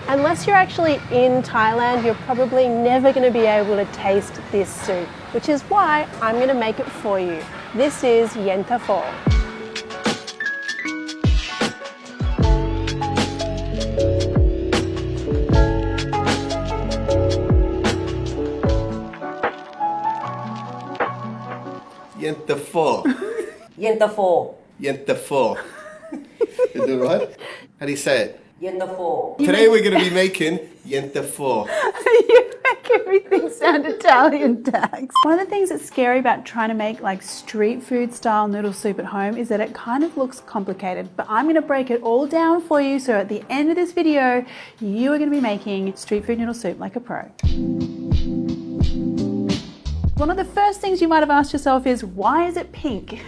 Unless you're actually in Thailand, you're probably never going to be able to taste this soup, which is why I'm going to make it for you. This is yenta pho. Yenta pho. Yenta pho. Yenta pho. Is it right? How do you say it? Yenta pho. Today we're going to be making yenta pho. You make everything sound Italian, Dax. One of the things that's scary about trying to make like street food style noodle soup at home is that it kind of looks complicated, but I'm going to break it all down for you so at the end of this video you are going to be making street food noodle soup like a pro. One of the first things you might have asked yourself is, why is it pink?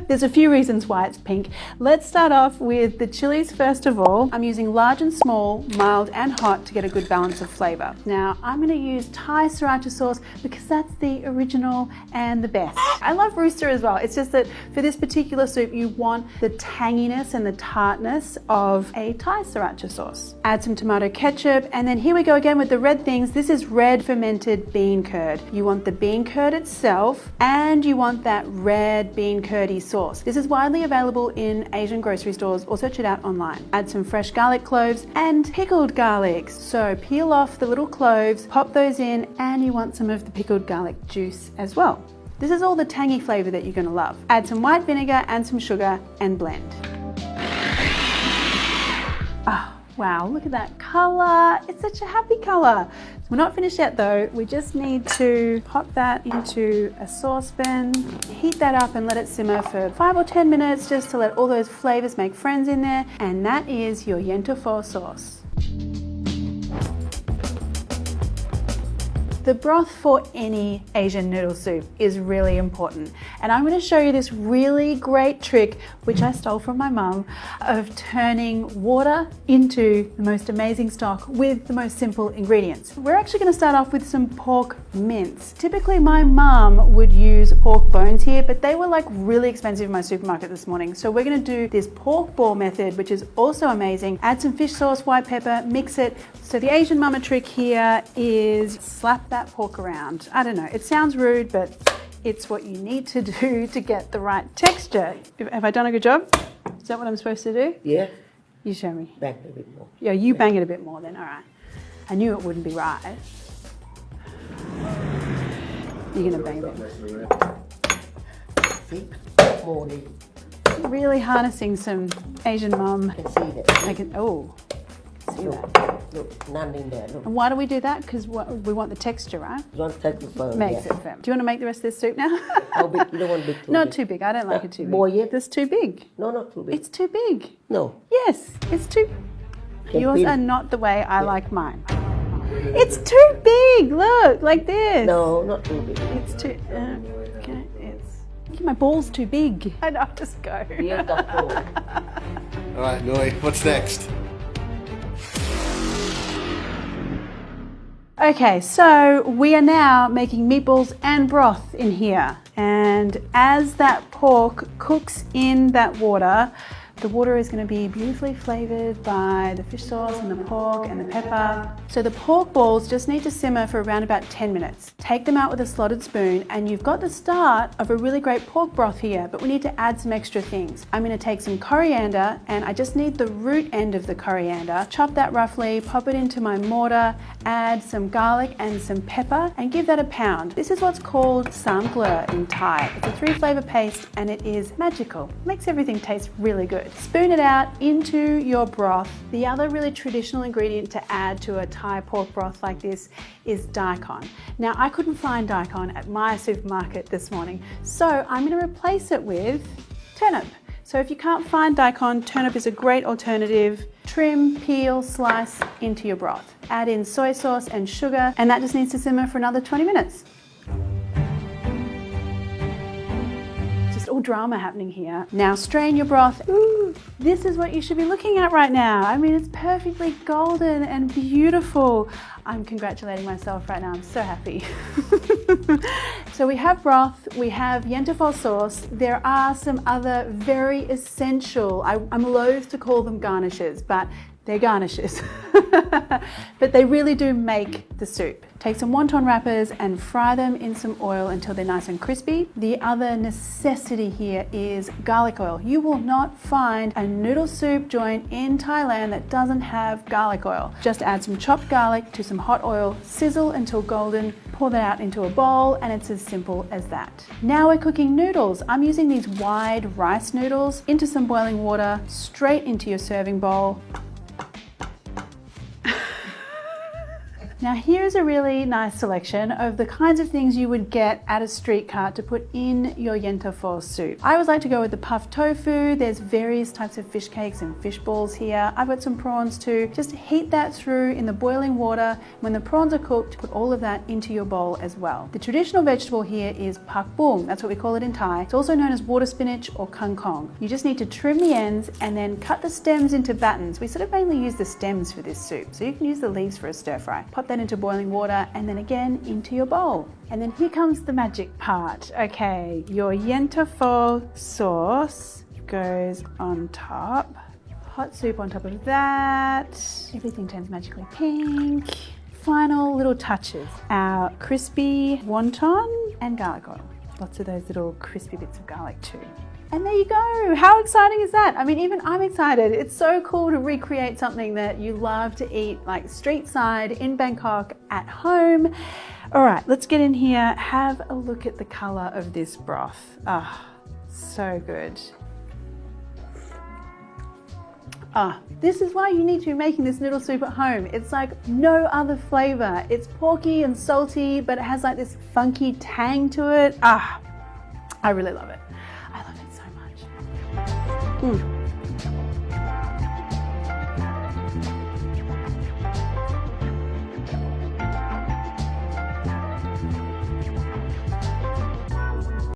There's a few reasons why it's pink. Let's start off with the chilies first of all. I'm using large and small, mild and hot to get a good balance of flavor. Now I'm going to use Thai sriracha sauce because that's the original and the best. I love rooster as well. It's just that for this particular soup you want the tanginess and the tartness of a Thai sriracha sauce. Add some tomato ketchup, and then here we go again with the red things. This is red fermented bean curd. You want the bean curd itself and you want that red bean curd sauce. This is widely available in Asian grocery stores, or search it out online. Add some fresh garlic cloves and pickled garlics. So peel off the little cloves, pop those in, and you want some of the pickled garlic juice as well. This is all the tangy flavor that you're going to love. Add some white vinegar and some sugar and blend. Oh, wow, look at that color. It's such a happy color. We're not finished yet though. We just need to pop that into a saucepan, heat that up and let it simmer for 5 or 10 minutes just to let all those flavors make friends in there. And that is your yenta pho sauce. The broth for any Asian noodle soup is really important, and I'm going to show you this really great trick which I stole from my mum of turning water into the most amazing stock with the most simple ingredients. We're actually going to start off with some pork mince. Typically my mum would use pork bones here, but they were like really expensive in my supermarket this morning, so we're going to do this pork ball method, which is also amazing. Add some fish sauce, white pepper, mix it. So the Asian mama trick here is slap that pork around. I don't know, it sounds rude, but it's what you need to do to get the right texture. Have I done a good job? Is that what I'm supposed to do? Yeah. You show me. Bang a bit more. Yeah, you bang it a bit more then, all right. I knew it wouldn't be right. You're gonna bang a bit more. See? More. Really harnessing some Asian mum. I can see that. I can, oh, see Look, that. look, none in there. Look. And why do we do that? Because we want the texture, right? You want to take the firm, Makes yeah. it firm. Do you want to make the rest of this soup now? How big? You don't want big too Not big. too big. I don't like it too big. More yet? That's too big. No, not too big. It's too big. No. Yes, it's too. Okay, Yours big. are not the way I like mine. It's too big. Look, like this. No, not too big. It's too. Okay, it's. My ball's too big. I know. Just go. Yenta pho. All right, Noi, what's next? Okay, so we are now making meatballs and broth in here. And as that pork cooks in that water, the water is going to be beautifully flavored by the fish sauce and the pork and the pepper. So the pork balls just need to simmer for around about 10 minutes. Take them out with a slotted spoon and you've got the start of a really great pork broth here, but we need to add some extra things. I'm going to take some coriander, and I just need the root end of the coriander. Chop that roughly, pop it into my mortar, add some garlic and some pepper and give that a pound. This is what's called samgler in Thai. It's a 3-flavor paste and it is magical. It makes everything taste really good. Spoon it out into your broth. The other really traditional ingredient to add to a Thai pork broth like this is daikon. Now I couldn't find daikon at my supermarket this morning, so I'm going to replace it with turnip. So if you can't find daikon, turnip is a great alternative. Trim, peel, slice into your broth. Add in soy sauce and sugar, and that just needs to simmer for another 20 minutes. Just all drama happening here. Now strain your broth. Ooh, this is what you should be looking at right now. I mean, it's perfectly golden and beautiful. I'm congratulating myself right now. I'm so happy. So we have broth, we have yenta pho sauce. There are some other very essential, I'm loath to call them garnishes, but they're garnishes. But they really do make the soup. Take some wonton wrappers and fry them in some oil until they're nice and crispy. The other necessity here is garlic oil. You will not find a noodle soup joint in Thailand that doesn't have garlic oil. Just add some chopped garlic to some hot oil, sizzle until golden, pour that out into a bowl, and it's as simple as that. Now we're cooking noodles. I'm using these wide rice noodles into some boiling water, straight into your serving bowl. Now here's a really nice selection of the kinds of things you would get at a street cart to put in your yenta pho soup. I always like to go with the puffed tofu. There's various types of fish cakes and fish balls here. I've got some prawns too. Just heat that through in the boiling water. When the prawns are cooked, put all of that into your bowl as well. The traditional vegetable here is pak bung. That's what we call it in Thai. It's also known as water spinach or kangkong. You just need to trim the ends and then cut the stems into battens. We sort of mainly use the stems for this soup, so you can use the leaves for a stir fry. Pop that into boiling water and then again into your bowl. And then here comes the magic part. Okay, your yenta pho sauce goes on top. Hot soup on top of that. Everything turns magically pink. Final little touches. Our crispy wonton and garlic oil. Lots of those little crispy bits of garlic too. And there you go. How exciting is that? I mean, even I'm excited. It's so cool to recreate something that you love to eat, like street side in Bangkok at home. All right, let's get in here. Have a look at the color of this broth. Ah, so good. This is why you need to be making this noodle soup at home. It's like no other flavor. It's porky and salty, but it has like this funky tang to it. I really love it. I love it so much.